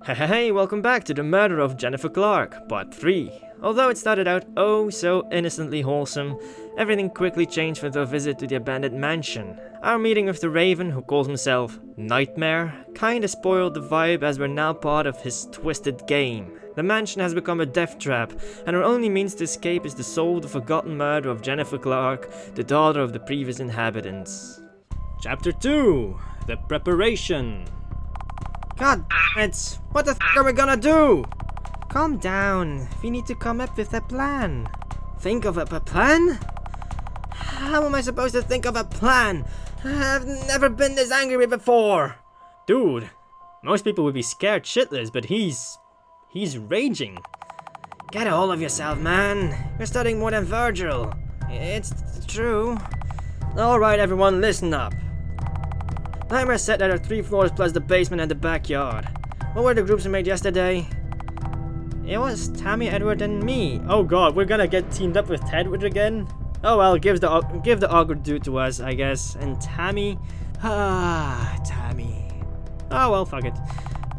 Hey, welcome back to the murder of Jennifer Clark, part 3. Although it started out oh so innocently wholesome, everything quickly changed with our visit to the abandoned mansion. Our meeting with the Raven, who calls himself Nightmare, kinda spoiled the vibe as we're now part of his twisted game. The mansion has become a death trap, and our only means to escape is to solve the forgotten murder of Jennifer Clark, the daughter of the previous inhabitants. Chapter 2: The Preparation. God damn it! What the f are we gonna do? Calm down. We need to come up with a plan. Think of a plan? How am I supposed to think of a plan? I've never been this angry before. Dude, most people would be scared shitless, but he's raging. Get a hold of yourself, man. You're studying more than Virgil. It's true. Alright everyone, listen up. Nightmare said there are 3 floors plus the basement and the backyard. What were the groups we made yesterday? It was Tammy, Edward, and me. Oh god, we're gonna get teamed up with Edward again? Oh well, give the awkward dude to us, I guess. And Tammy... Tammy. Oh well, fuck it.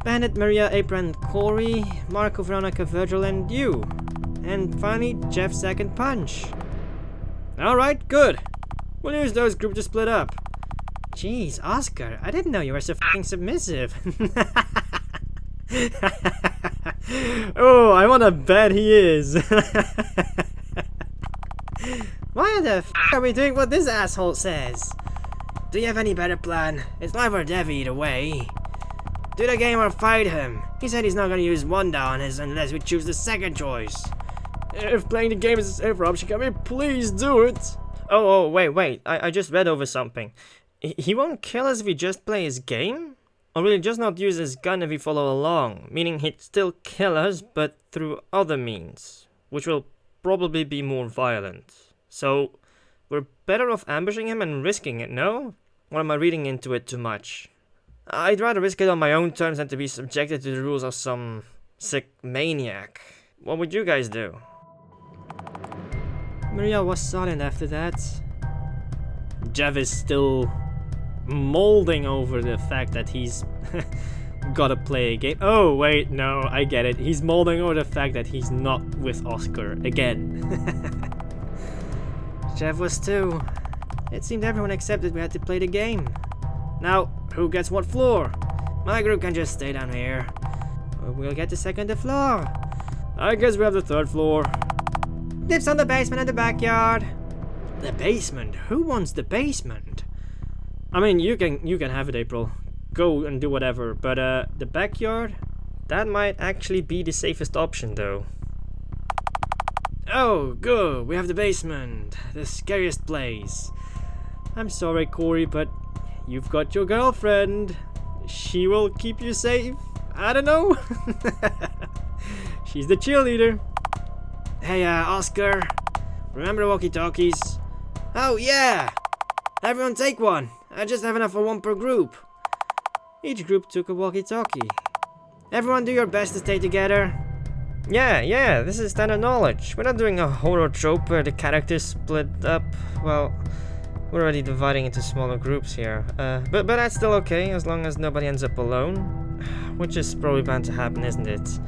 Bandit, Maria, April, and Corey, Marco, Veronica, Virgil, and you. And finally, Jeff, Zach, and Punch. Alright, good. We'll use those groups to split up. Jeez, Oscar, I didn't know you were so fucking submissive. Oh, I wanna bet he is. Why the f are we doing what this asshole says? Do you have any better plan? It's life or death either way. Do the game or fight him. He said he's not gonna use Wanda on us unless we choose the second choice. If playing the game is a safer option, can we please do it? Oh, wait, I just read over something. He won't kill us if we just play his game? Or will he just not use his gun if we follow along? Meaning he'd still kill us, but through other means. Which will probably be more violent. So, we're better off ambushing him and risking it, no? Or am I reading into it too much? I'd rather risk it on my own terms than to be subjected to the rules of some sick maniac. What would you guys do? Maria was silent after that. Jeff is still molding over the fact that he's gotta play a game. Oh wait, no, I get it. He's molding over the fact that he's not with Oscar again. Jeff was too. It seemed everyone accepted we had to play the game. Now, who gets what floor? My group can just stay down here. We'll get the second floor. I guess we have the 3rd floor. Dips on the basement and the backyard. The basement? Who wants the basement? I mean, you can have it, April. Go and do whatever, but the backyard? That might actually be the safest option, though. Oh, good. We have the basement. The scariest place. I'm sorry, Corey, but you've got your girlfriend. She will keep you safe. I don't know. She's the cheerleader. Hey, Oscar. Remember the walkie-talkies? Oh, yeah! Everyone take one. I just have enough for 1 per group. Each group took a walkie-talkie. Everyone do your best to stay together. Yeah, this is standard knowledge. We're not doing a horror trope where the characters split up. Well, we're already dividing into smaller groups here. But that's still okay, as long as nobody ends up alone. Which is probably bound to happen, isn't it?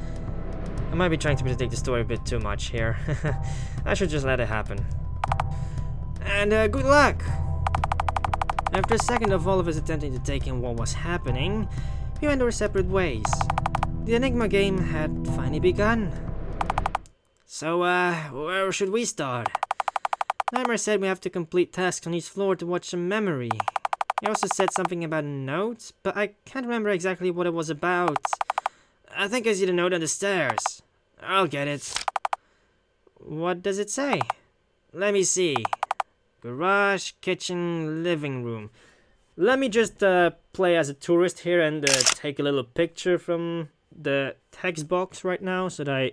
I might be trying to predict the story a bit too much here. I should just let it happen. And good luck! After a second of all of us attempting to take in what was happening, we went our separate ways. The Enigma game had finally begun. So, where should we start? Nightmare said we have to complete tasks on each floor to watch a memory. He also said something about notes, but I can't remember exactly what it was about. I think I see the note on the stairs. I'll get it. What does it say? Let me see. Garage, kitchen, living room. Let me just play as a tourist here and take a little picture from the text box right now so that I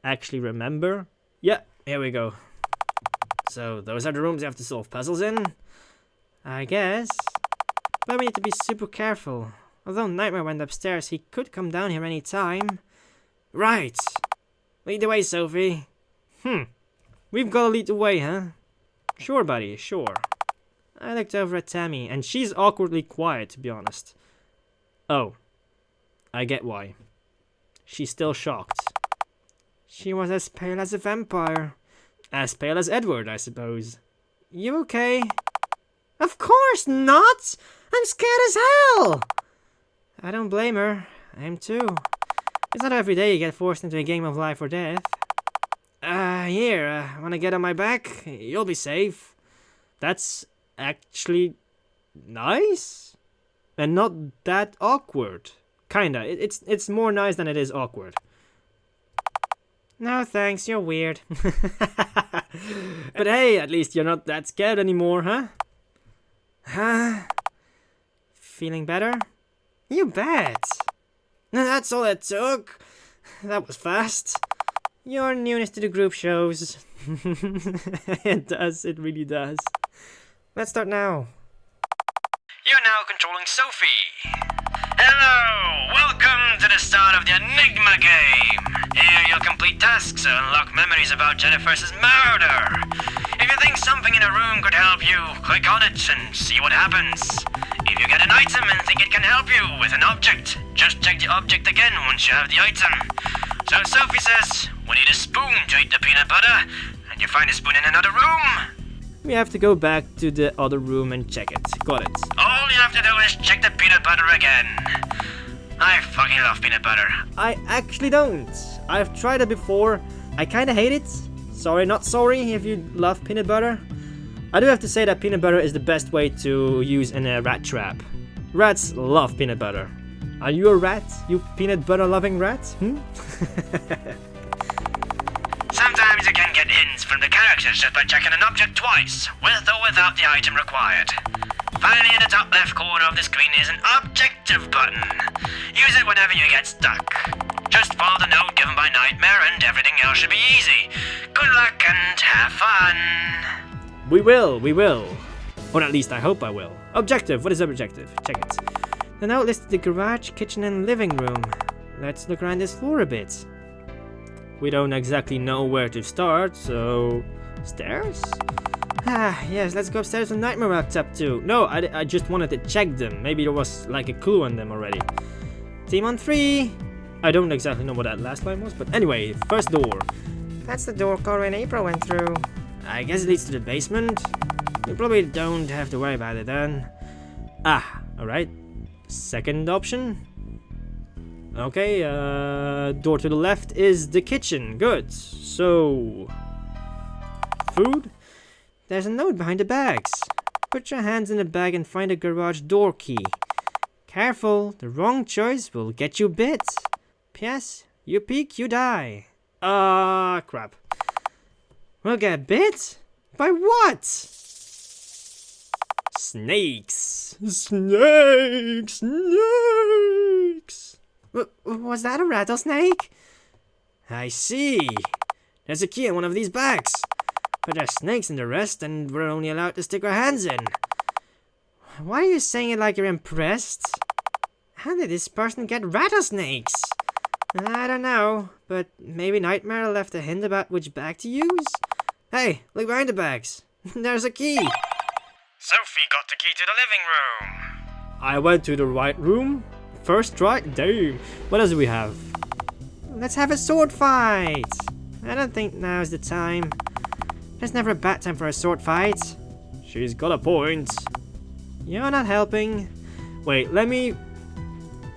actually remember. Yeah, here we go. So those are the rooms you have to solve puzzles in? I guess. But we need to be super careful. Although Nightmare went upstairs, he could come down here any time. Right. Lead the way, Sophie. We've got to lead the way, huh? Sure, buddy, sure. I looked over at Tammy, and she's awkwardly quiet, to be honest. Oh. I get why. She's still shocked. She was as pale as a vampire. As pale as Edward, I suppose. You okay? Of course not! I'm scared as hell! I don't blame her. I am too. It's not every day you get forced into a game of life or death. Here, wanna get on my back? You'll be safe. That's actually nice? And not that awkward. Kinda. It's more nice than it is awkward. No thanks, you're weird. But hey, at least you're not that scared anymore, huh? Huh? Feeling better? You bet. That's all it took. That was fast. Your newness to the group shows. It does, it really does. Let's start now. You're now controlling Sophie. Hello! Welcome to the start of the Enigma game. Here you'll complete tasks and unlock memories about Jennifer's murder. If you think something in a room could help you, click on it and see what happens. If you get an item and think it can help you with an object, just check the object again once you have the item. So Sophie says, we need a spoon to eat the peanut butter, and you find a spoon in another room. We have to go back to the other room and check it. Got it. All you have to do is check the peanut butter again. I fucking love peanut butter. I actually don't. I've tried it before. I kinda hate it. Sorry, not sorry if you love peanut butter. I do have to say that peanut butter is the best way to use in a rat trap. Rats love peanut butter. Are you a rat? You peanut butter loving rat? Sometimes you can get hints from the characters just by checking an object twice, with or without the item required. Finally, in the top left corner of the screen is an objective button. Use it whenever you get stuck. Just follow the note given by Nightmare and everything else should be easy. Good luck and have fun. We will. Or at least I hope I will. Objective, what is objective? Check it. The note listed the garage, kitchen and living room. Let's look around this floor a bit. We don't exactly know where to start, so... Stairs? Yes, let's go upstairs and Nightmare walked up to. No, I just wanted to check them. Maybe there was like a clue on them already. Team on 3. I don't exactly know what that last line was, but anyway, first door. That's the door Cora and April went through. I guess it leads to the basement. We probably don't have to worry about it then. Alright. Second option. Okay, door to the left is the kitchen. Good. So... Food? There's a note behind the bags. Put your hands in the bag and find a garage door key. Careful, the wrong choice will get you bit. P.S. You peek, you die. Crap. We'll get bit? By what? Snakes. Snakes. Was that a rattlesnake? I see. There's a key in one of these bags. But there's snakes in the rest and we're only allowed to stick our hands in. Why are you saying it like you're impressed? How did this person get rattlesnakes? I don't know, but maybe Nightmare left a hint about which bag to use? Hey, look behind the bags. There's a key. Sophie got the key to the living room. I went to the right room. First try? Damn. What else do we have? Let's have a sword fight. I don't think now's the time. There's never a bad time for a sword fight. She's got a point. You're not helping. Wait,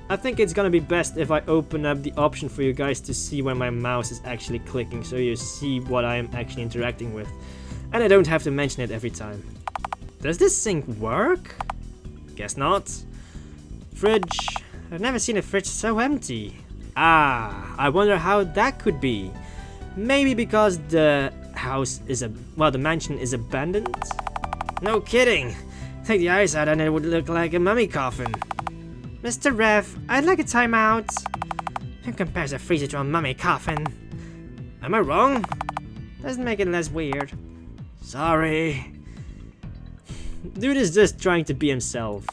I think it's gonna be best if I open up the option for you guys to see when my mouse is actually clicking, so you see what I am actually interacting with. And I don't have to mention it every time. Does this sink work? Guess not. Fridge. I've never seen a fridge so empty. I wonder how that could be. Maybe because the the mansion is abandoned? No kidding. Take the ice out and it would look like a mummy coffin. Mr. Rev, I'd like a timeout. Who compares a freezer to a mummy coffin? Am I wrong? Doesn't make it less weird. Sorry. Dude is just trying to be himself.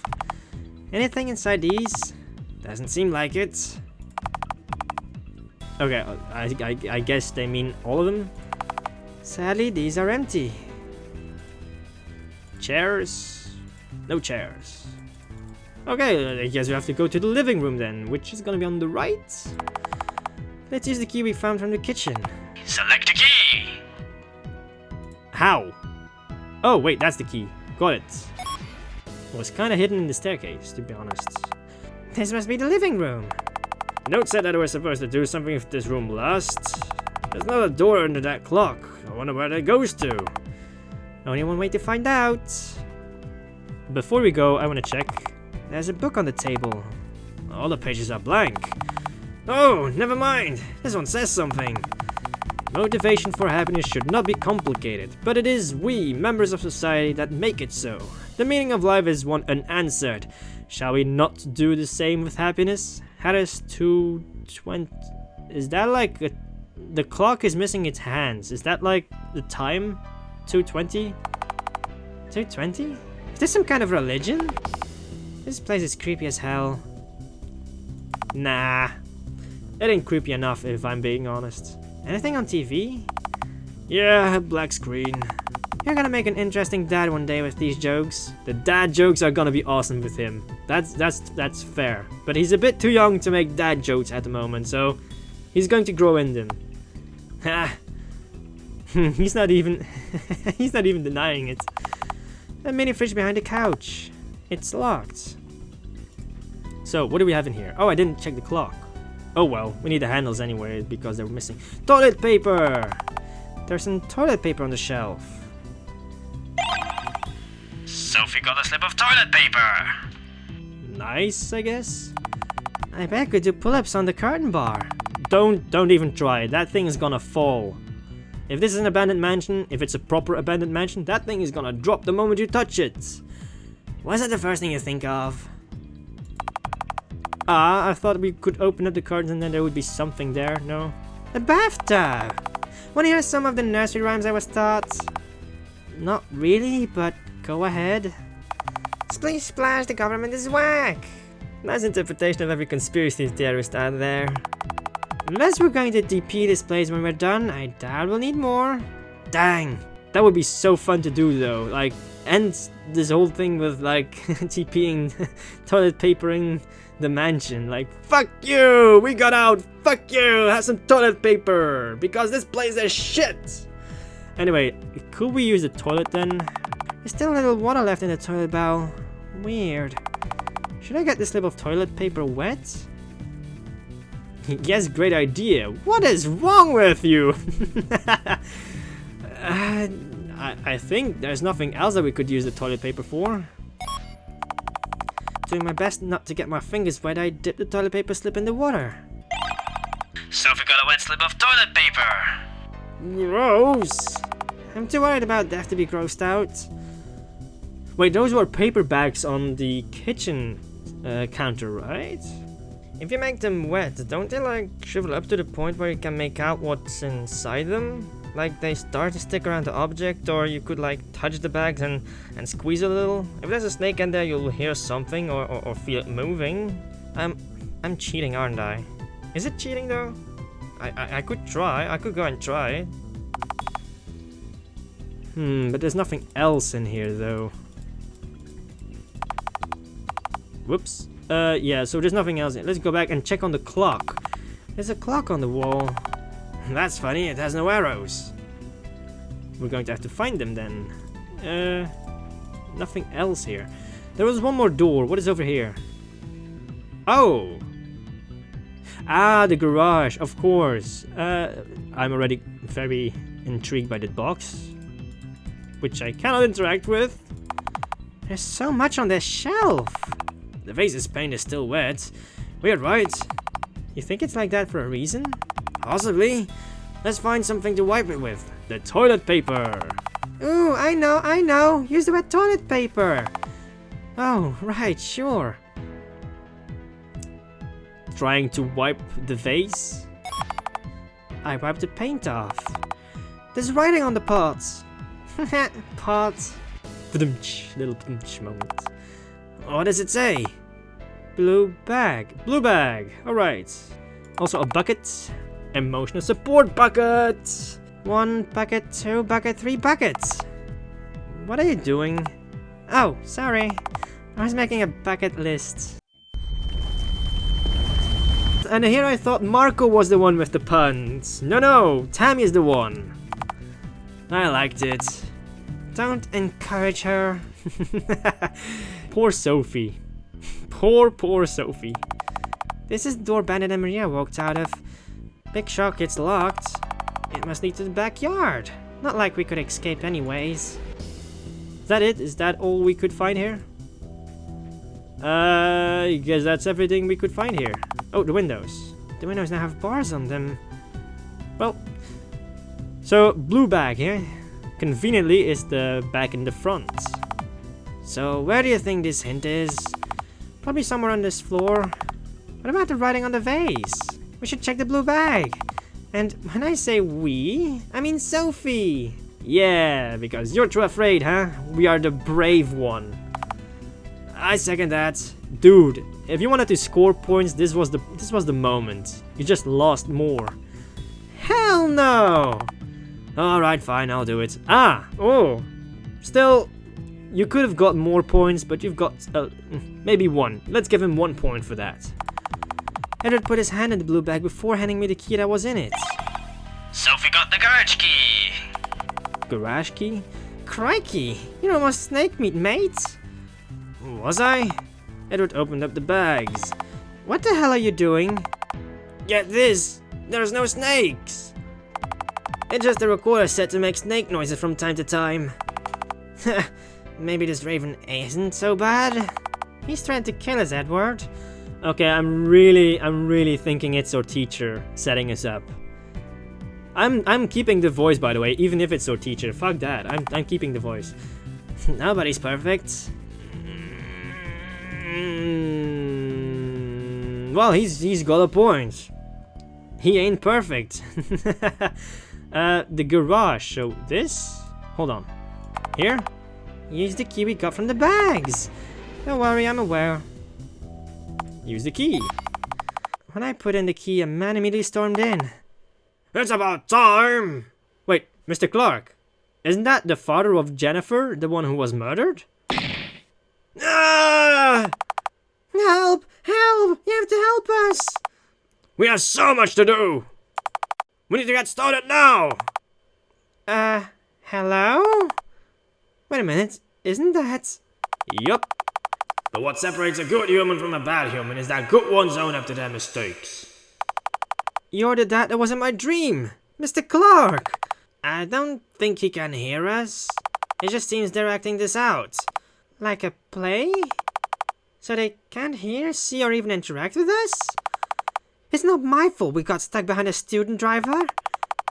Anything inside these? Doesn't seem like it. Okay, I guess they mean all of them. Sadly, these are empty. Chairs? No chairs. Okay, I guess we have to go to the living room then, which is gonna be on the right. Let's use the key we found from the kitchen. Select a key. How? Oh, wait, that's the key. Got it. It was kind of hidden in the staircase, to be honest. This must be the living room. The note said that I was supposed to do something with this room last. There's another door under that clock. I wonder where that goes to. Only one way to find out. Before we go, I want to check. There's a book on the table. All the pages are blank. Oh, never mind. This one says something. Motivation for happiness should not be complicated, but it is we, members of society, that make it so. The meaning of life is one unanswered. Shall we not do the same with happiness? Harris 2:20. Is that like a... The clock is missing its hands. Is that like the time? 2:20? 2:20? Is this some kind of religion? This place is creepy as hell. Nah. It ain't creepy enough if I'm being honest. Anything on TV? Yeah, black screen. You're gonna make an interesting dad one day with these jokes. The dad jokes are gonna be awesome with him. That's fair. But he's a bit too young to make dad jokes at the moment, so he's going to grow in them. Ha. He's not even he's not even denying it. A mini fridge behind the couch. It's locked. So what do we have in here? Oh, I didn't check the clock. Oh well, we need the handles anyway because they were missing. Toilet paper! There's some toilet paper on the shelf. Sophie got a slip of toilet paper. Nice, I guess. I bet I could do pull-ups on the curtain bar. Don't even try. That thing is gonna fall. If this is an abandoned mansion, if it's a proper abandoned mansion, that thing is gonna drop the moment you touch it. Why is that the first thing you think of? Ah, I thought we could open up the curtains and then there would be something there. No. A bathtub! Wanna hear some of the nursery rhymes I was taught? Not really, but go ahead. Splish splash, the government is whack! Nice interpretation of every conspiracy theorist out there. Unless we're going to DP this place when we're done, I doubt we'll need more. Dang! That would be so fun to do though. Like, end this whole thing with like TPing toilet papering the mansion. Like, fuck you! We got out! Fuck you! Have some toilet paper! Because this place is shit! Anyway, could we use the toilet then? There's still a little water left in the toilet bowl. Weird. Should I get this slip of toilet paper wet? Yes, great idea. What is wrong with you? I think there's nothing else that we could use the toilet paper for. Doing my best not to get my fingers wet, I dipped the toilet paper slip in the water. Sophie got a wet slip of toilet paper. Gross. I'm too worried about death to be grossed out. Wait, those were paper bags on the kitchen counter, right? If you make them wet, don't they like shrivel up to the point where you can make out what's inside them? Like they start to stick around the object, or you could like touch the bags and squeeze a little. If there's a snake in there, you'll hear something or feel it moving. I'm cheating, aren't I? Is it cheating though? I could try. I could go and try. But there's nothing else in here though. Whoops. Yeah, so there's nothing else. Let's go back and check on the clock. There's a clock on the wall. That's funny, it has no arrows. We're going to have to find them then. Nothing else here. There was one more door. What is over here? Oh! Ah, the garage, of course. I'm already very intrigued by the box, which I cannot interact with. There's so much on this shelf. The vase's paint is still wet. Weird, right? You think it's like that for a reason? Possibly. Let's find something to wipe it with. The toilet paper. Ooh, I know. Use the wet toilet paper. Oh, right, sure. Trying to wipe the vase? I wiped the paint off. There's writing on the pots. Pots. Little moment. What does it say? Blue bag. Blue bag. Alright. Also a bucket. Emotional support bucket. 1 bucket, 2 bucket, 3 buckets. What are you doing? Oh, sorry. I was making a bucket list. and here I thought Marco was the one with the puns. No, Tammy is the one. I liked it. Don't encourage her. Poor Sophie. Poor Sophie. This is the door Bandit and Maria walked out of. Big shock, it's locked. It must lead to the backyard. Not like we could escape anyways. Is that it? Is that all we could find here? I guess that's everything we could find here. Oh, the windows. The windows now have bars on them. Well, so blue bag here. Conveniently is the bag in the front. So where do you think this hint is? Probably somewhere on this floor. What about the writing on the vase? We should check the blue bag. And when I say we, I mean Sophie. Yeah, because you're too afraid, huh? We are the brave one. I second that. Dude, if you wanted to score points, this was the moment. You just lost more. Hell no! Alright, fine, I'll do it. Oh! Still, you could have got more points, but you've got, maybe one. Let's give him 1 point for that. Edward put his hand in the blue bag before handing me the key that was in it. Sophie got the garage key. Garage key? Crikey! You're almost snake meat, mate! Was I? Edward opened up the bags. What the hell are you doing? Get this! There's no snakes! It's just a recorder set to make snake noises from time to time. Maybe this Raven isn't so bad. He's trying to kill us, Edward. Okay, I'm really thinking it's our teacher setting us up. I'm keeping the voice, by the way, even if it's our teacher. Fuck that. I'm keeping the voice. Nobody's perfect. Well, he's got a point. He ain't perfect. The garage. So this? Hold on. Here? Use the key we got from the bags. Don't worry, I'm aware. Use the key. When I put in the key, a man immediately stormed in. It's about time! Wait, Mr. Clark, isn't that the father of Jennifer, the one who was murdered? Ah! Help! Help! You have to help us! We have so much to do! We need to get started now! Hello? Wait a minute, isn't that... Yup. But what separates a good human from a bad human is that good ones own up to their mistakes. You're the dad that was in my dream! Mr. Clark! I don't think he can hear us. It just seems they're acting this out. Like a play? So they can't hear, see, or even interact with us? It's not my fault we got stuck behind a student driver.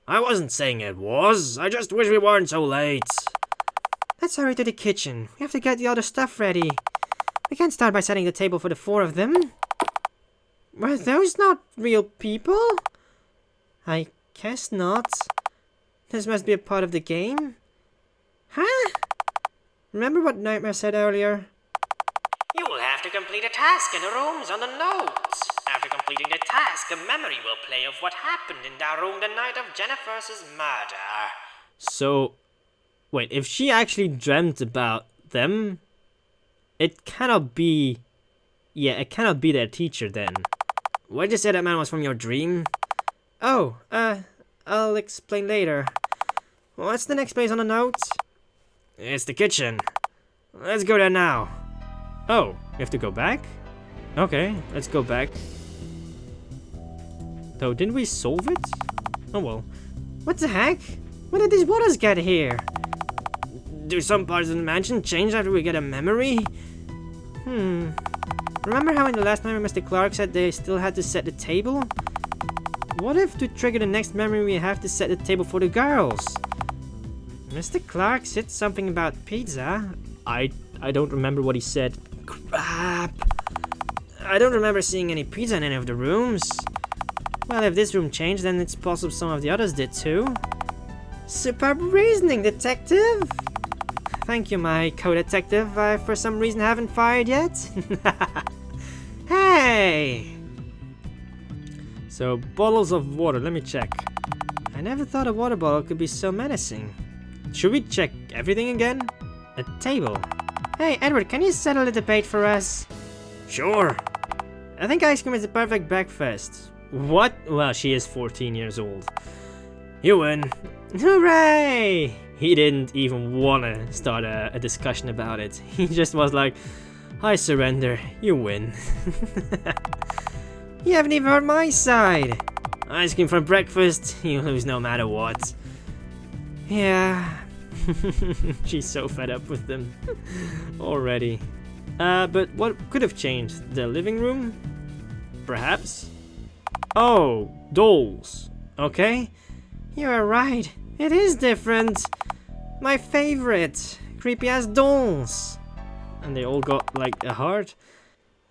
I wasn't saying it was. I just wish we weren't so late. Let's hurry to the kitchen. We have to get the other stuff ready. We can't start by setting the table for the 4 of them. Were those not real people? I guess not. This must be a part of the game. Huh? Remember what Nightmare said earlier? You will have to complete a task in the rooms on the notes. After completing the task, a memory will play of what happened in that room the night of Jennifer's murder. So, wait, if she actually dreamt about them, it cannot be... Yeah, it cannot be their teacher then. Why'd you say that man was from your dream? Oh, I'll explain later. What's the next place on the notes? It's the kitchen. Let's go there now. Oh, we have to go back? Okay, let's go back. Though, didn't we solve it? Oh well. What the heck? When did these waters get here? Do some parts of the mansion change after we get a memory? Remember how in the last memory Mr. Clark said they still had to set the table? What if to trigger the next memory we have to set the table for the girls? Mr. Clark said something about pizza. I don't remember what he said. Crap. I don't remember seeing any pizza in any of the rooms. Well, if this room changed, then it's possible some of the others did too. Superb reasoning, detective! Thank you, my co-detective. I, for some reason, haven't fired yet. Hey! So, bottles of water. Let me check. I never thought a water bottle could be so menacing. Should we check everything again? A table. Hey, Edward, can you settle the debate for us? Sure. I think ice cream is the perfect breakfast. What? Well, she is 14 years old. You win. Hooray! He didn't even want to start a discussion about it. He just was like, I surrender. You win. You haven't even heard my side. Ice cream for breakfast. You lose no matter what. Yeah. She's so fed up with them already. But what could have changed? The living room? Perhaps? Oh, dolls. Okay. You're right. It is different. My favorite. Creepy ass dolls. And they all got like a heart.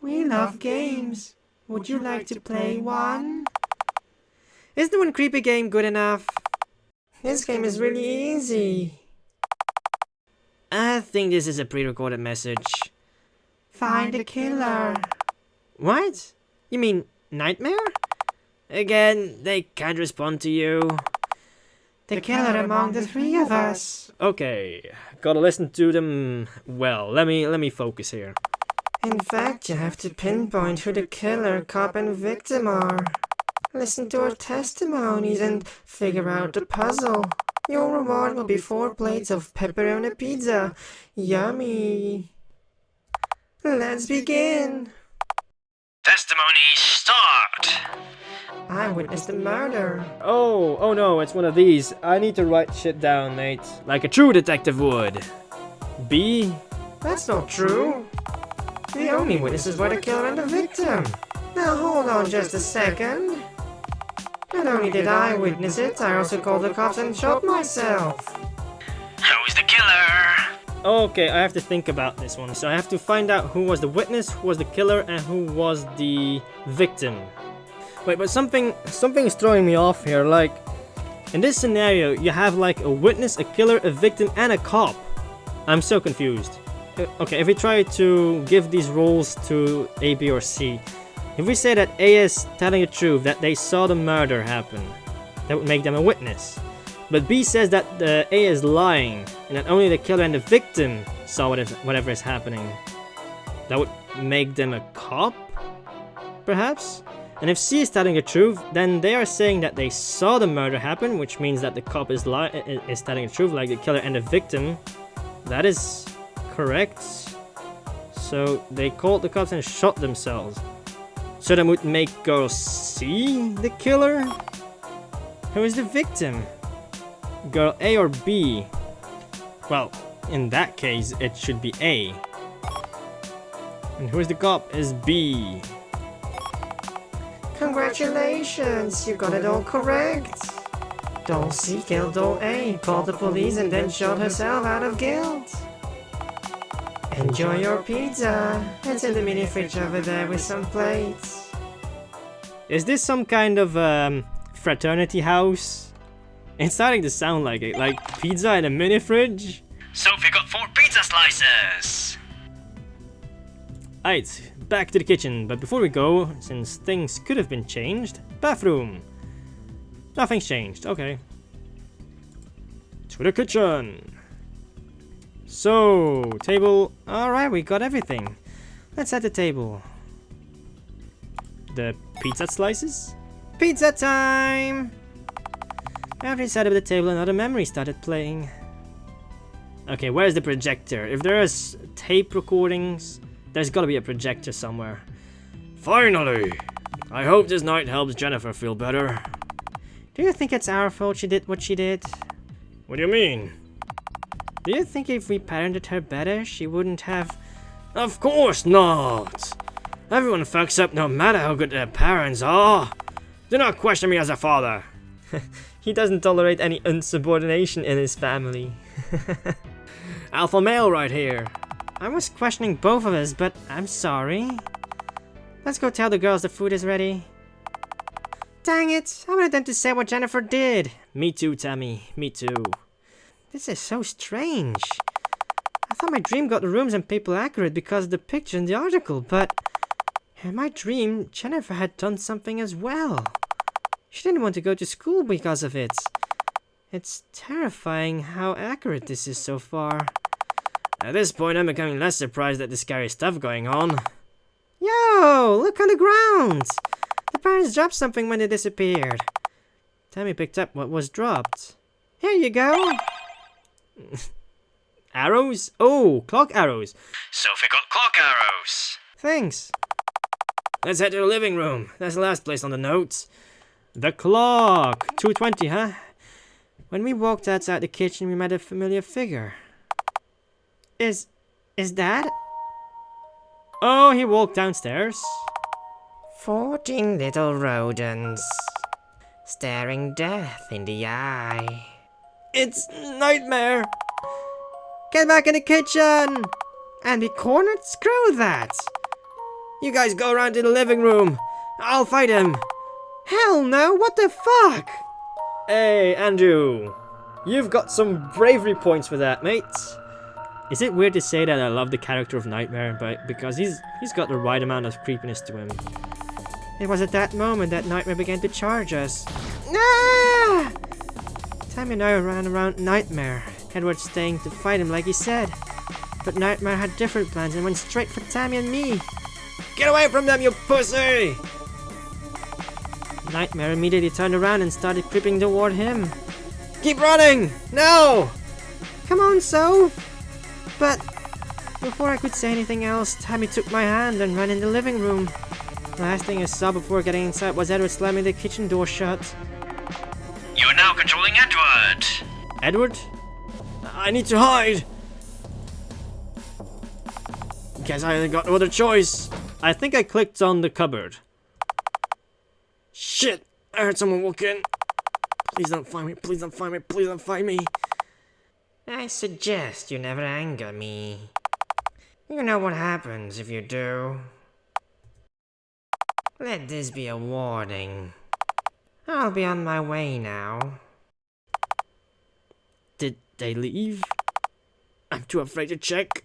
We love games. Would you like to play one? Is the one creepy game good enough? This game is really easy. I think this is a pre-recorded message. Find a killer. What? You mean Nightmare? Again, they can't respond to you. The killer among the three of us. Okay, gotta listen to them well. Let me focus here. In fact, you have to pinpoint who the killer, cop, and victim are. Listen to our testimonies and figure out the puzzle. Your reward will be 4 plates of pepperoni pizza. Yummy. Let's begin. Testimony start. I witnessed the murder. Oh no, it's one of these. I need to write shit down, mate. Like a true detective would. B? That's not true. The only witnesses were the killer and the victim. Now hold on just a second. Not only did I witness it, I also called the cops and shot myself. Who's the killer? Okay, I have to think about this one. So I have to find out who was the witness, who was the killer, and who was the victim. Wait, but something is throwing me off here. Like, in this scenario, you have like a witness, a killer, a victim, and a cop. I'm so confused. Okay, if we try to give these roles to A, B, or C. If we say that A is telling the truth, that they saw the murder happen, that would make them a witness. But B says that A is lying, and that only the killer and the victim saw whatever is happening. That would make them a cop? Perhaps? And if C is telling the truth, then they are saying that they saw the murder happen, which means that the cop is telling the truth, like the killer and the victim. That is correct. So they called the cops and shot themselves. So that would make girl C the killer? Who is the victim? Girl A or B? Well, in that case, it should be A. And who is the cop? Is B. Congratulations, you got it all correct. Doll C killed Doll A, called the police, and then shot herself out of guilt. Enjoy your pizza. It's in the mini fridge over there with some plates. Is this some kind of fraternity house? It's starting to sound like it, like pizza in a mini fridge. Sophie got 4 pizza slices. Alright, back to the kitchen, but before we go, since things could have been changed, bathroom. Nothing's changed, okay. To the kitchen. So, table, alright, we got everything. Let's set the table. The pizza slices? Pizza time! After he sat up at the table, another memory started playing. Okay, where's the projector? If there's tape recordings, there's gotta be a projector somewhere. Finally! I hope this night helps Jennifer feel better. Do you think it's our fault she did what she did? What do you mean? Do you think if we parented her better, she wouldn't have... Of course not! Everyone fucks up no matter how good their parents are. Do not question me as a father. He doesn't tolerate any insubordination in his family. Alpha male right here. I was questioning both of us, but I'm sorry. Let's go tell the girls the food is ready. Dang it, I wanted them to say what Jennifer did. Me too, Tammy, me too. This is so strange. I thought my dream got the rooms and people accurate because of the picture in the article, but in my dream, Jennifer had done something as well. She didn't want to go to school because of it. It's terrifying how accurate this is so far. At this point, I'm becoming less surprised at the scary stuff going on. Yo, look on the ground! The parents dropped something when they disappeared. Tammy picked up what was dropped. Here you go. Arrows? Oh, clock arrows. Sophie got clock arrows. Thanks. Let's head to the living room. That's the last place on the notes. The clock. 2:20, huh? When we walked outside the kitchen, we met a familiar figure. Is that? Oh, he walked downstairs. 14 little rodents, staring death in the eye. It's Nightmare! Get back in the kitchen! And be cornered? Screw that! You guys go around to the living room. I'll fight him. Hell no, what the fuck? Hey, Andrew. You've got some bravery points for that, mate. Is it weird to say that I love the character of Nightmare, but because he's got the right amount of creepiness to him? It was at that moment that Nightmare began to charge us. Ah! Tammy and I ran around Nightmare, Edward staying to fight him like he said. But Nightmare had different plans and went straight for Tammy and me. Get away from them, you pussy! Nightmare immediately turned around and started creeping toward him. Keep running! No! Come on, Soph! But before I could say anything else, Tammy took my hand and ran in the living room. The last thing I saw before getting inside was Edward slamming the kitchen door shut. You are now controlling Edward. Edward? I need to hide! Guess I got no other choice. I think I clicked on the cupboard. Shit! I heard someone walk in. Please don't find me, please don't find me, please don't find me. I suggest you never anger me. You know what happens if you do. Let this be a warning. I'll be on my way now. Did they leave? I'm too afraid to check.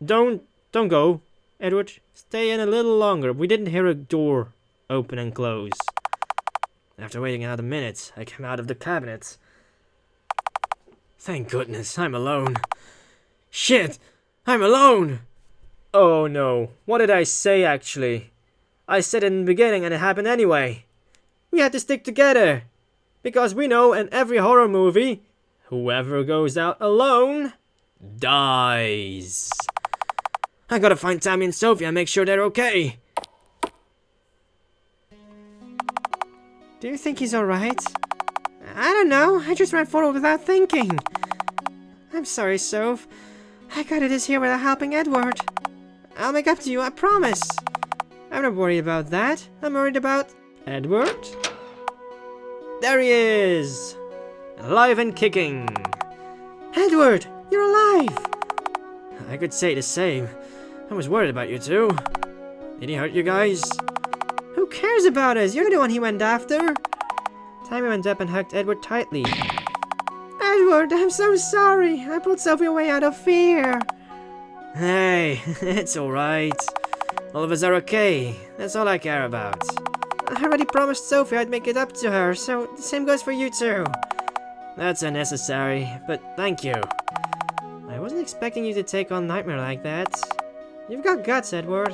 Don't go, Edward. Stay in a little longer. We didn't hear a door open and close. After waiting another minute, I came out of the cabinet. Thank goodness, I'm alone. Shit! I'm alone! Oh no, what did I say actually? I said it in the beginning and it happened anyway. We had to stick together. Because we know in every horror movie, whoever goes out alone dies. I gotta find Tammy and Sophie and make sure they're okay. Do you think he's alright? I don't know, I just ran forward without thinking. I'm sorry, Soph. I got it this here without helping Edward. I'll make up to you, I promise. I'm not worried about that. I'm worried about Edward. There he is! Alive and kicking. Edward, you're alive! I could say the same. I was worried about you too. Did he hurt you guys? Who cares about us? You're the one he went after. Tammy went up and hugged Edward tightly. Edward, I'm so sorry. I pulled Sophie away out of fear. Hey, it's alright. All of us are okay. That's all I care about. I already promised Sophie I'd make it up to her, so the same goes for you too. That's unnecessary, but thank you. I wasn't expecting you to take on Nightmare like that. You've got guts, Edward.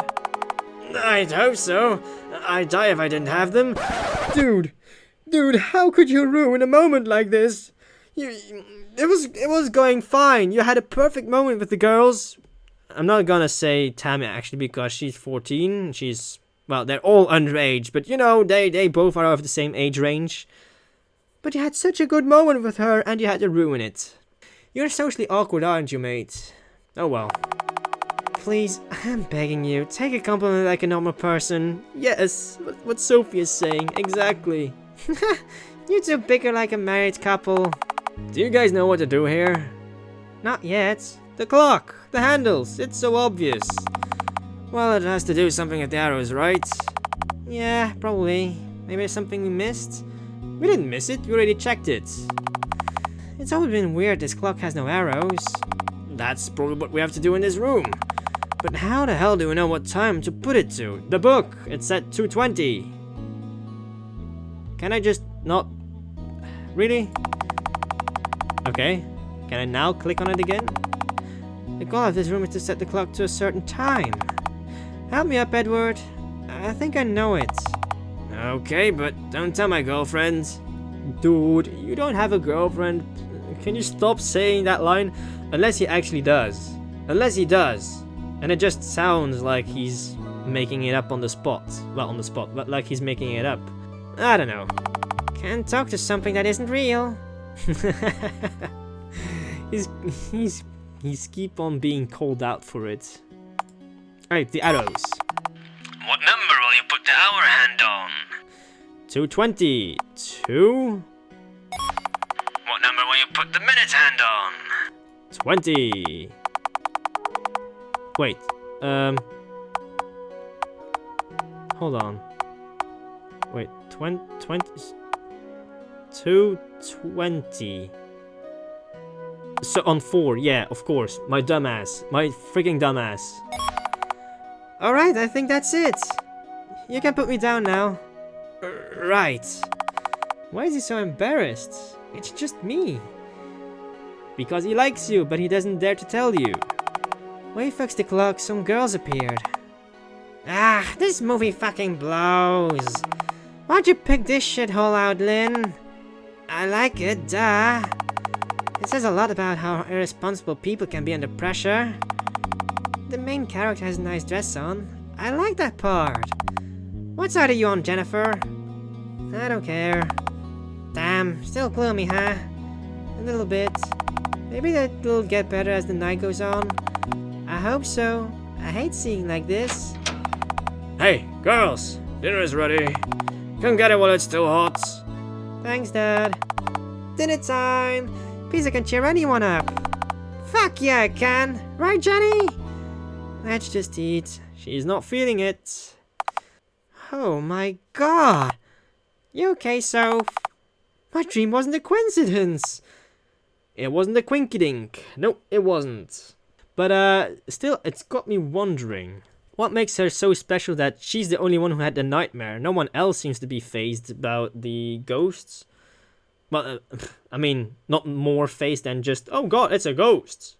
I'd hope so. I'd die if I didn't have them. Dude, how could you ruin a moment like this? It was going fine. You had a perfect moment with the girls. I'm not gonna say Tammy actually because she's 14. Well, they're all underage, but you know, they both are of the same age range. But you had such a good moment with her and you had to ruin it. You're socially awkward, aren't you, mate? Oh well. Please, I'm begging you, take a compliment like a normal person. Yes, what Sophie is saying, exactly. You two bicker like a married couple. Do you guys know what to do here? Not yet. The clock, the handles, it's so obvious. Well, it has to do something with the arrows, right? Yeah, probably. Maybe there's something we missed? We didn't miss it, we already checked it. It's always been weird this clock has no arrows. That's probably what we have to do in this room. But how the hell do we know what time to put it to? The book, it's at 2:20. Can I just not... Really? Okay, can I now click on it again? The goal of this room is to set the clock to a certain time. Help me up, Edward. I think I know it. Okay, but don't tell my girlfriend. Dude, you don't have a girlfriend. Can you stop saying that line? Unless he actually does. Unless he does. And it just sounds like he's making it up on the spot. Well, on the spot, but like he's making it up. I don't know. Can't talk to something that isn't real. he's keep on being called out for it. Alright, the arrows. What number will you put the hour hand on? 220. 2? What number will you put the minute hand on? 20. Wait. Hold on. Wait. 20. 220. So on 4, yeah, of course. My dumbass. My freaking dumbass. Alright, I think that's it. You can put me down now. Right. Why is he so embarrassed? It's just me. Because he likes you, but he doesn't dare to tell you. When he fucks the clock, some girls appeared. Ah, this movie fucking blows. Why'd you pick this shithole out, Lynn? I like it, duh. It says a lot about how irresponsible people can be under pressure. The main character has a nice dress on. I like that part. What side are you on, Jennifer? I don't care. Damn, still gloomy, huh? A little bit. Maybe that'll get better as the night goes on. I hope so. I hate seeing like this. Hey, girls! Dinner is ready. Come get it while it's still hot. Thanks, Dad. Dinner time! Pizza can cheer anyone up. Fuck yeah, it can! Right, Jenny? Let's just eat. She's not feeling it. Oh my god! You okay, Soph? My dream wasn't a coincidence! It wasn't a quinkydink. Nope, it wasn't. But still, it's got me wondering. What makes her so special that she's the only one who had the nightmare? No one else seems to be fazed about the ghosts. Well, I mean, not more fazed than just, oh god, it's a ghost.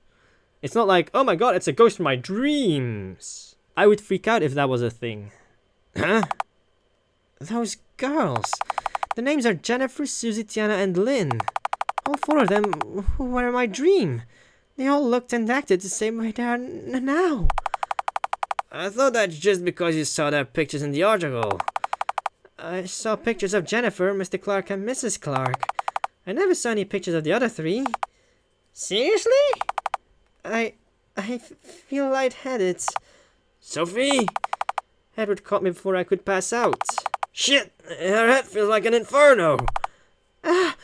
It's not like, oh my god, it's a ghost from my dreams. I would freak out if that was a thing. Huh? Those girls. The names are Jennifer, Susie, Tiana, and Lynn. All 4 of them who were in my dream. They all looked and acted the same way they are now. I thought that's just because you saw their pictures in the article. I saw pictures of Jennifer, Mr. Clark, and Mrs. Clark. I never saw any pictures of the other 3. Seriously? I feel lightheaded. Sophie! Edward caught me before I could pass out. Shit! Her head feels like an inferno! I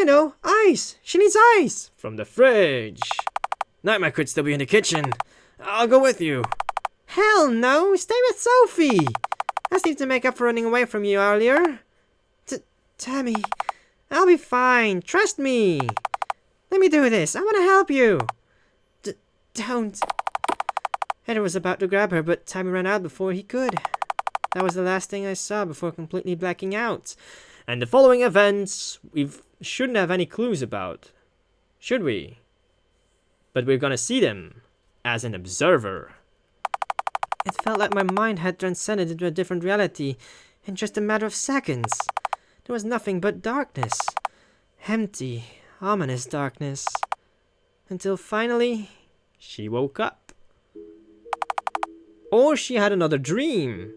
know! Ice! She needs ice! From the fridge! Nightmare could still be in the kitchen. I'll go with you. Hell no! Stay with Sophie! I just need to make up for running away from you earlier. Tammy, I'll be fine. Trust me. Let me do this. I want to help you. Don't. Heather was about to grab her, but Tammy ran out before he could. That was the last thing I saw before completely blacking out. And the following events, we shouldn't have any clues about. Should we? But we're gonna see them as an observer. It felt like my mind had transcended into a different reality in just a matter of seconds. There was nothing but darkness. Empty, ominous darkness. Until finally, she woke up. Or she had another dream.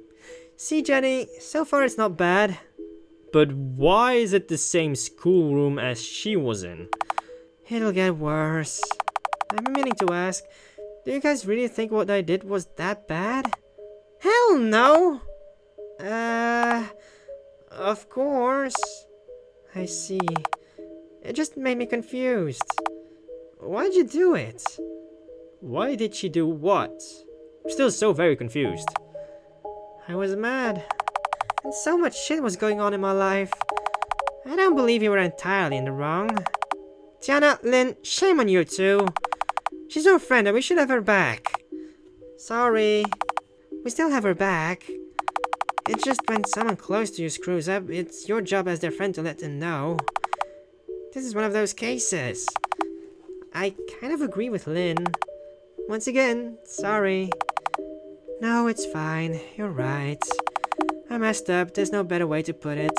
See, Jenny, so far it's not bad. But why is it the same schoolroom as she was in? It'll get worse. I've been meaning to ask, do you guys really think what I did was that bad? Hell no! Of course. I see. It just made me confused. Why'd you do it? Why did she do what? I'm still so very confused. I was mad. And so much shit was going on in my life. I don't believe you were entirely in the wrong. Tiana, Lynn, shame on you two. She's our friend and we should have her back. Sorry. We still have her back. It's just when someone close to you screws up, it's your job as their friend to let them know. This is one of those cases. I kind of agree with Lynn. Once again, sorry. No, it's fine. You're right. I messed up. There's no better way to put it.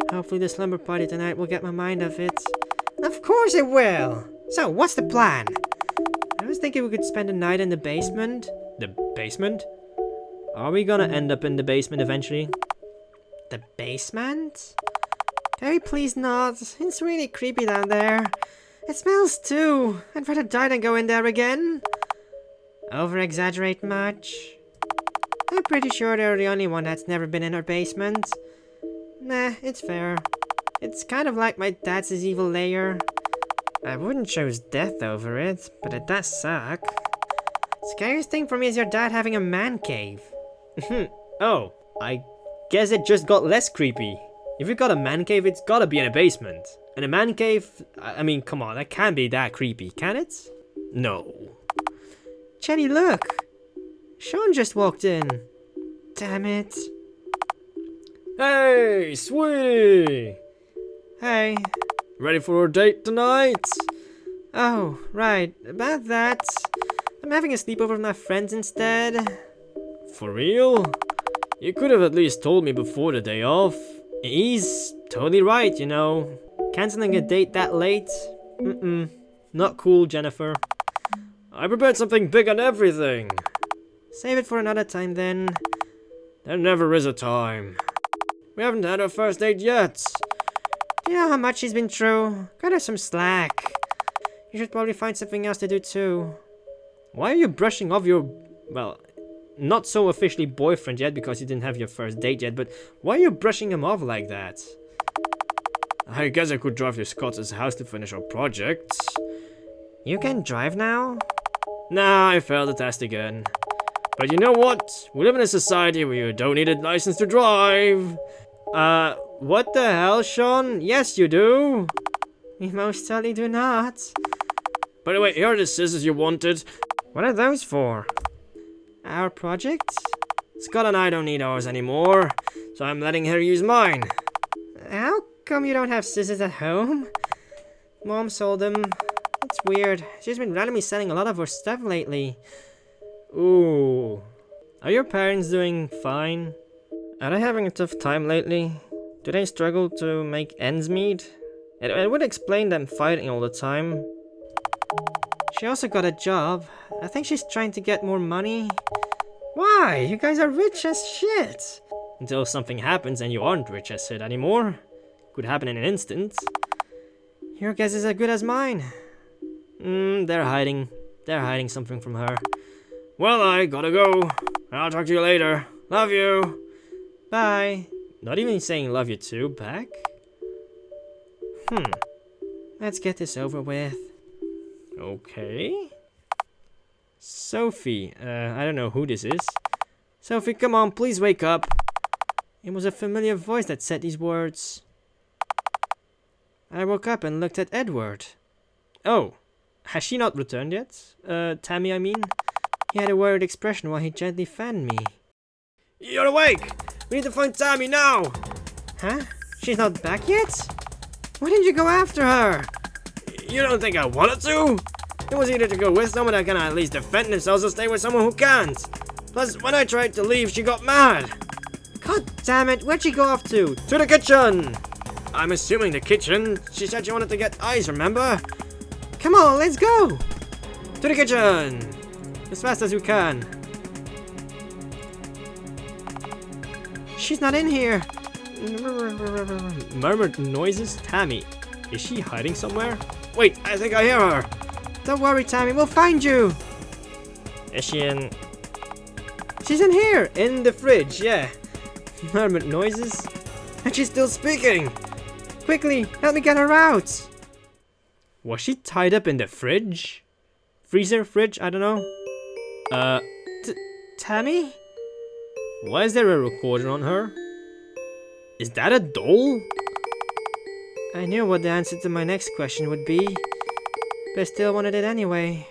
Hopefully the slumber party tonight will get my mind off it. Of course it will! So, what's the plan? I was thinking we could spend the night in the basement. The basement? Are we gonna end up in the basement eventually? The basement? Very please not. It's really creepy down there. It smells too. I'd rather die than go in there again. Over-exaggerate much? I'm pretty sure they're the only one that's never been in our basement. Nah, it's fair. It's kind of like my dad's evil lair. I wouldn't choose death over it, but it does suck. Scariest thing for me is your dad having a man cave. Oh, I guess it just got less creepy. If you've got a man cave, it's gotta be in a basement. And a man cave, I mean, come on, that can't be that creepy, can it? No. Jenny, look! Sean just walked in. Damn it. Hey, sweetie! Hey. Ready for a date tonight? Oh, right. About that. I'm having a sleepover with my friends instead. For real? You could have at least told me before the day off. He's totally right, you know. Canceling a date that late? Not cool, Jennifer. I prepared something big and everything. Save it for another time then. There never is a time. We haven't had our first date yet. Do you know how much she's been through? Cut her some slack. You should probably find something else to do too. Why are you brushing off your... well, not so officially boyfriend yet because you didn't have your first date yet, but why are you brushing him off like that? I guess I could drive to Scott's house to finish our project. You can drive now? Nah, I failed the test again. But you know what? We live in a society where you don't need a license to drive. What the hell, Sean? Yes, you do. We most certainly do not. By the way, here are the scissors you wanted. What are those for? Our project? Scott and I don't need ours anymore, so I'm letting her use mine. How come you don't have scissors at home? Mom sold them. It's weird. She's been randomly selling a lot of her stuff lately. Ooh. Are your parents doing fine? Are they having a tough time lately? Do they struggle to make ends meet? It would explain them fighting all the time. She also got a job. I think she's trying to get more money. Why? You guys are rich as shit. Until something happens and you aren't rich as shit anymore. Could happen in an instant. Your guess is as good as mine. They're hiding. They're hiding something from her. Well, I gotta go. I'll talk to you later. Love you. Bye. Not even saying love you too back? Let's get this over with. Okay. Sophie, I don't know who this is. Sophie, come on, please wake up. It was a familiar voice that said these words. I woke up and looked at Edward. Oh, has she not returned yet? Tammy, I mean? He had a worried expression while he gently fanned me. You're awake! We need to find Tammy now! Huh? She's not back yet? Why didn't you go after her? You don't think I wanted to? It was either to go with someone that can at least defend themselves or stay with someone who can't. Plus, when I tried to leave, she got mad. God damn it, where'd she go off to? To the kitchen! I'm assuming the kitchen. She said she wanted to get ice, remember? Come on, let's go! To the kitchen! As fast as you can. She's not in here. Murmured noises? Tammy, is she hiding somewhere? Wait, I think I hear her. Don't worry, Tammy, we'll find you. Is she in... She's in here. In the fridge, yeah. Murmured noises? And she's still speaking. Quickly, help me get her out. Was she tied up in the fridge? Freezer, fridge, I don't know. Tammy? Why is there a recorder on her? Is that a doll? I knew what the answer to my next question would be, but I still wanted it anyway,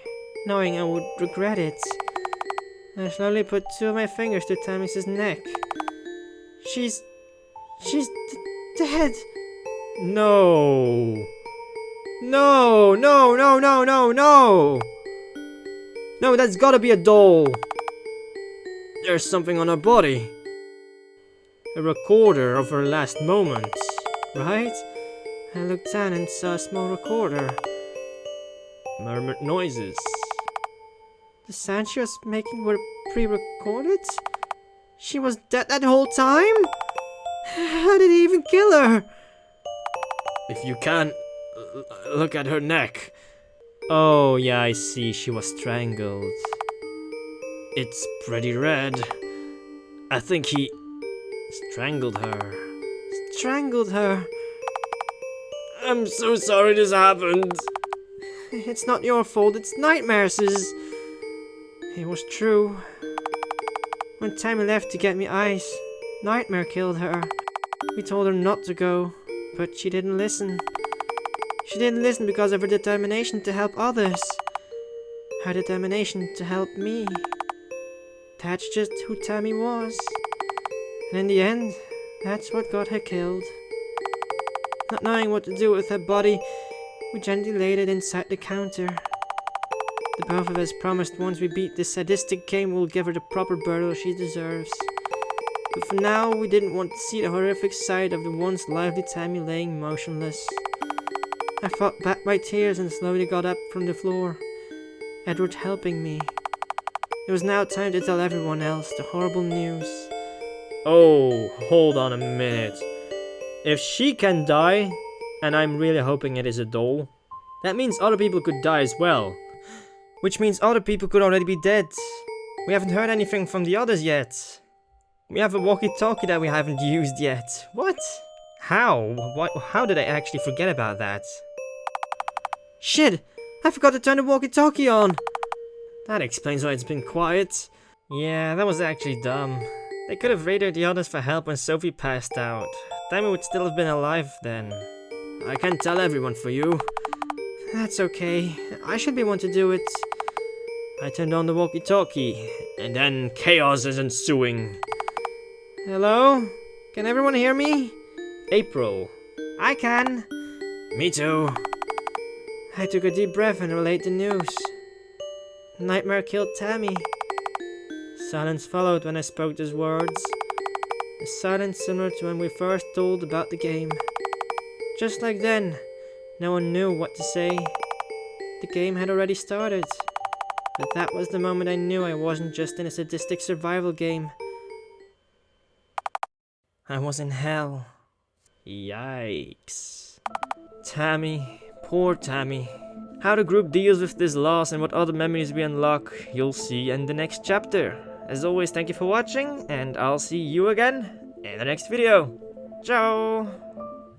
knowing I would regret it. I slowly put two of my fingers to Tammy's neck. She's dead. No. No, no, no, no, no, no. No, that's gotta be a doll. There's something on her body. a recorder of her last moments, right? I looked down and saw a small recorder. Murmured noises. The sound she was making were pre-recorded? She was dead that whole time? How did he even kill her? If you can, look at her neck. Oh, yeah, I see. She was strangled. It's pretty red. I think he strangled her. Strangled her? I'm so sorry this happened. It's not your fault, it's Nightmare's. It was true. When Tammy left to get me ice, Nightmare killed her. We told her not to go, but she didn't listen. She didn't listen because of her determination to help others. Her determination to help me. That's just who Tammy was. And in the end, that's what got her killed. Not knowing what to do with her body, we gently laid it inside the counter. The both of us promised once we beat this sadistic game we'll give her the proper burial she deserves. But for now, we didn't want to see the horrific sight of the once lively Tammy laying motionless. I fought back my tears and slowly got up from the floor, Edward helping me. It was now time to tell everyone else the horrible news. Oh, hold on a minute. If she can die, and I'm really hoping it is a doll, that means other people could die as well. Which means other people could already be dead. We haven't heard anything from the others yet. We have a walkie-talkie that we haven't used yet. What? How? How did I actually forget about that? Shit! I forgot to turn the walkie-talkie on! That explains why it's been quiet. Yeah, that was actually dumb. They could have radioed the others for help when Sophie passed out. Tammy would still have been alive then. I can tell everyone for you. That's okay. I should be one to do it. I turned on the walkie-talkie, and then chaos is ensuing. Hello? Can everyone hear me? April. I can. Me too. I took a deep breath and relayed the news. Nightmare killed Tammy. Silence followed when I spoke those words. A silence similar to when we first told about the game. Just like then, no one knew what to say. The game had already started. But that was the moment I knew I wasn't just in a sadistic survival game. I was in hell. Yikes. Tammy, poor Tammy. How the group deals with this loss and what other memories we unlock, you'll see in the next chapter. As always, thank you for watching, and I'll see you again in the next video. Ciao!